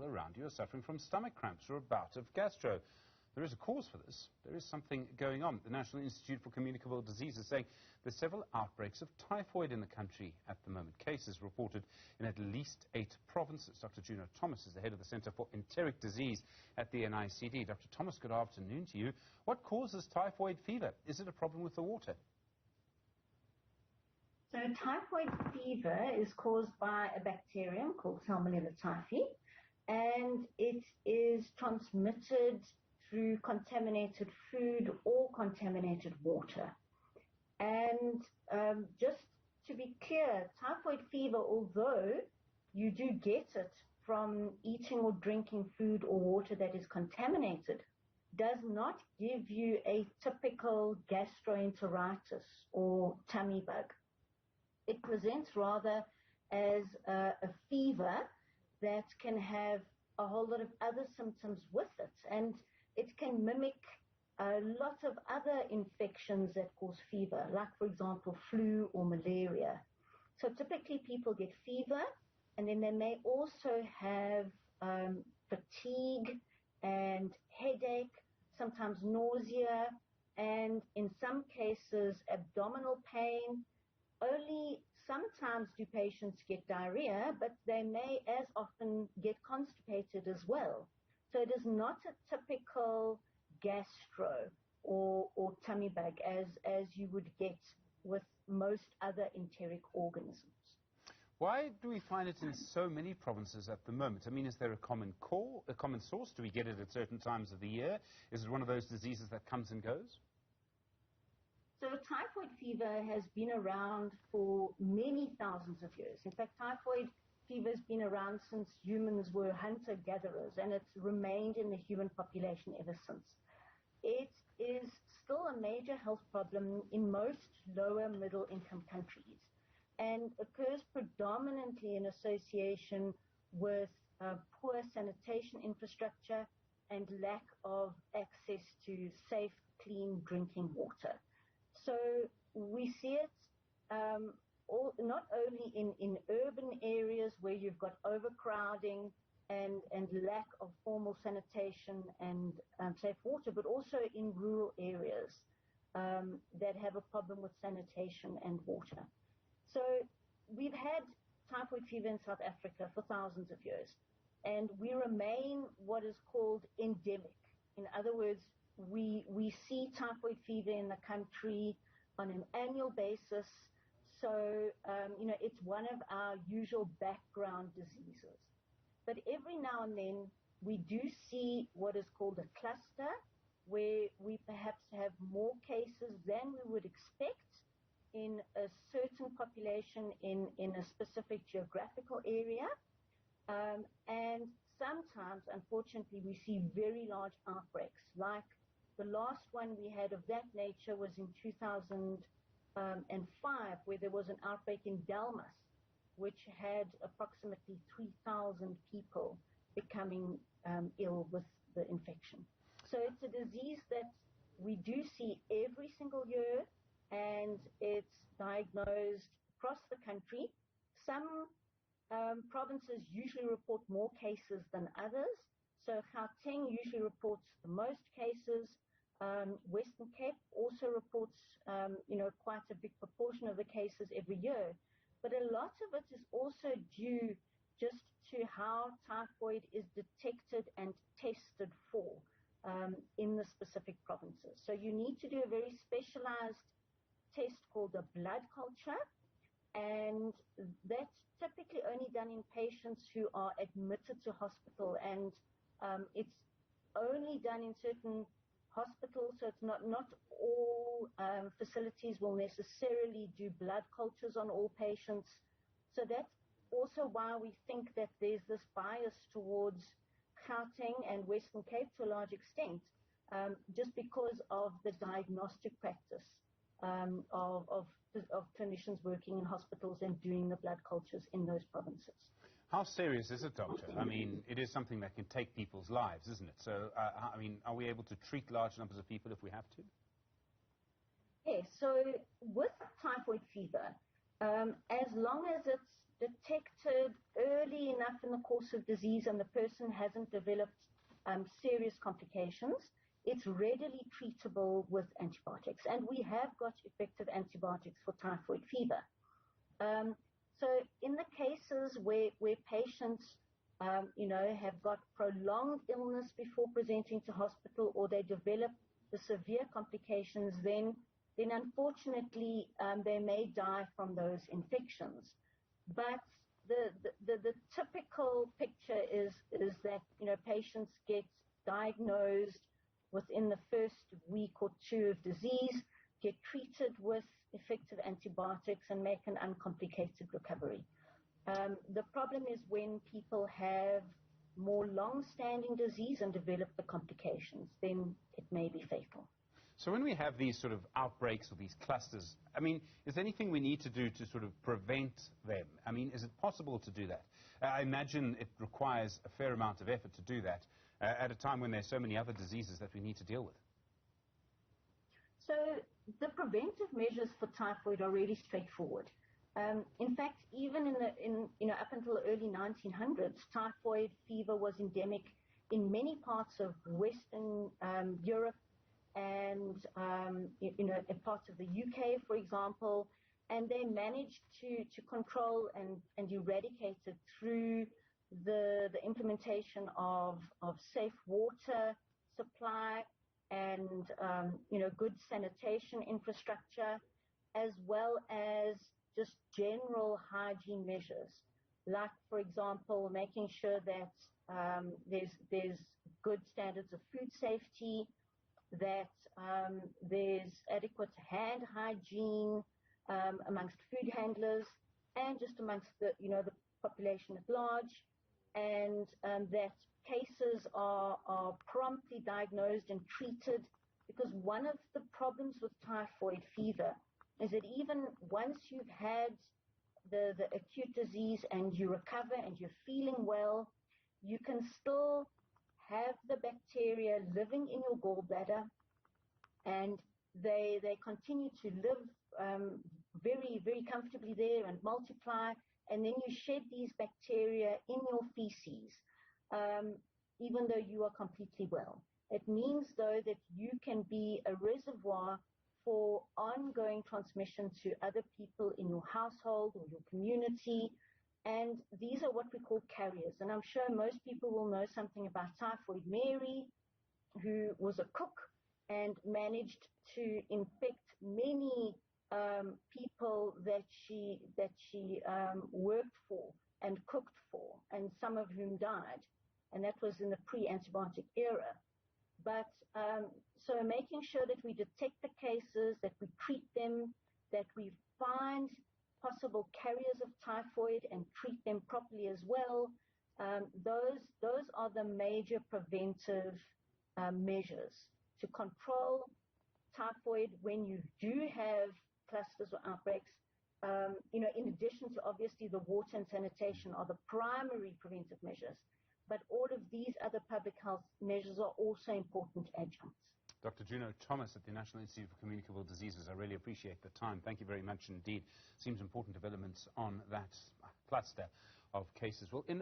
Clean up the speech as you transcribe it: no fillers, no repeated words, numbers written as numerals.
people around you are suffering from stomach cramps or a bout of gastro. There is a cause for this. There is something going on. The National Institute for Communicable Disease is saying there's several outbreaks of typhoid in the country at the moment. Cases reported in at least 8 provinces. Dr. Juno Thomas is the head of the Centre for Enteiric Disease at the NICD. Dr. Thomas, good afternoon to you. What causes typhoid fever? Is it a problem with the water? So typhoid fever is caused by a bacterium called Salmonella typhi, and it is transmitted through contaminated food or contaminated water. And just to be clear, typhoid fever, although you do get it from eating or drinking food or water that is contaminated, does not give you a typical gastroenteritis or tummy bug. It presents rather as a fever that can have a whole lot of other symptoms with it, and it can mimic a lot of other infections that cause fever, like, for example, flu or malaria. So typically people get fever, and then they may also have fatigue and headache, sometimes nausea, and in some cases abdominal pain. Only sometimes do patients get diarrhea, but they may as often get constipated as well. So it is not a typical gastro or tummy bug as you would get with most other enteric organisms. Why do we find it in so many provinces at the moment? I mean, is there a common source? Do we get it at certain times of the year? Is it one of those diseases that comes and goes? So typhoid fever has been around for many thousands of years. In fact, typhoid fever has been around since humans were hunter-gatherers, and it's remained in the human population ever since. It is still a major health problem in most lower middle-income countries and occurs predominantly in association with poor sanitation infrastructure and lack of access to safe, clean drinking water. So we see it not only in urban areas where you've got overcrowding and lack of formal sanitation and safe water, but also in rural areas that have a problem with sanitation and water. So we've had typhoid fever in South Africa for thousands of years, and we remain what is called endemic. In other words, we see typhoid fever in the country on an annual basis. So, it's one of our usual background diseases. But every now and then, we do see what is called a cluster, where we perhaps have more cases than we would expect in a certain population in a specific geographical area. And sometimes, unfortunately, we see very large outbreaks. Like the last one we had of that nature was in 2005, where there was an outbreak in Delmas, which had approximately 3,000 people becoming ill with the infection. So it's a disease that we do see every single year, and it's diagnosed across the country. Some provinces usually report more cases than others. So Gauteng usually reports the most cases. Western Cape also reports, quite a big proportion of the cases every year. But a lot of it is also due just to how typhoid is detected and tested for in the specific provinces. So you need to do a very specialized test called a blood culture, and that's typically only done in patients who are admitted to hospital, and it's only done in certain hospitals, so it's not all facilities will necessarily do blood cultures on all patients. So that's also why we think that there's this bias towards Gauteng and Western Cape to a large extent, just because of the diagnostic practice of clinicians working in hospitals and doing the blood cultures in those provinces. How serious is it, Doctor? I mean, it is something that can take people's lives, isn't it? So, are we able to treat large numbers of people if we have to? Yes, so with typhoid fever, as long as it's detected early enough in the course of disease and the person hasn't developed serious complications, it's readily treatable with antibiotics. And we have got effective antibiotics for typhoid fever. So in the cases where patients have got prolonged illness before presenting to hospital, or they develop the severe complications, then unfortunately they may die from those infections. But the typical picture is that patients get diagnosed within the first week or two of disease, get treated with effective antibiotics, and make an uncomplicated recovery. The problem is when people have more long-standing disease and develop the complications, then it may be fatal. So when we have these sort of outbreaks or these clusters, I mean, is there anything we need to do to sort of prevent them? I mean, is it possible to do that? I imagine it requires a fair amount of effort to do that at a time when there's so many other diseases that we need to deal with. So the preventive measures for typhoid are really straightforward. In fact, even up until the early 1900s, typhoid fever was endemic in many parts of Western Europe and parts of the UK, for example, and they managed to control and eradicate it through the implementation of safe water supply and good sanitation infrastructure, as well as just general hygiene measures, like, for example, making sure that there's good standards of food safety, that there's adequate hand hygiene amongst food handlers and just amongst the population at large, and that cases are promptly diagnosed and treated, because one of the problems with typhoid fever is that even once you've had the acute disease and you recover and you're feeling well, you can still have the bacteria living in your gallbladder, and they continue to live very, very comfortably there and multiply, and then you shed these bacteria in your feces, even though you are completely well. It means, though, that you can be a reservoir for ongoing transmission to other people in your household or your community, and these are what we call carriers. And I'm sure most people will know something about Typhoid Mary, who was a cook and managed to infect many people that she worked for and cooked for, and some of whom died, and that was in the pre-antibiotic era. But so making sure that we detect the cases, that we treat them, that we find possible carriers of typhoid and treat them properly as well, those are the major preventive measures to control typhoid when you do have clusters or outbreaks. In addition to obviously the water and sanitation are the primary preventive measures, but all of these other public health measures are also important adjuncts. Dr. Juno Thomas at the National Institute for Communicable Diseases, I really appreciate the time. Thank you very much indeed. Seems important developments on that cluster of cases. Well, in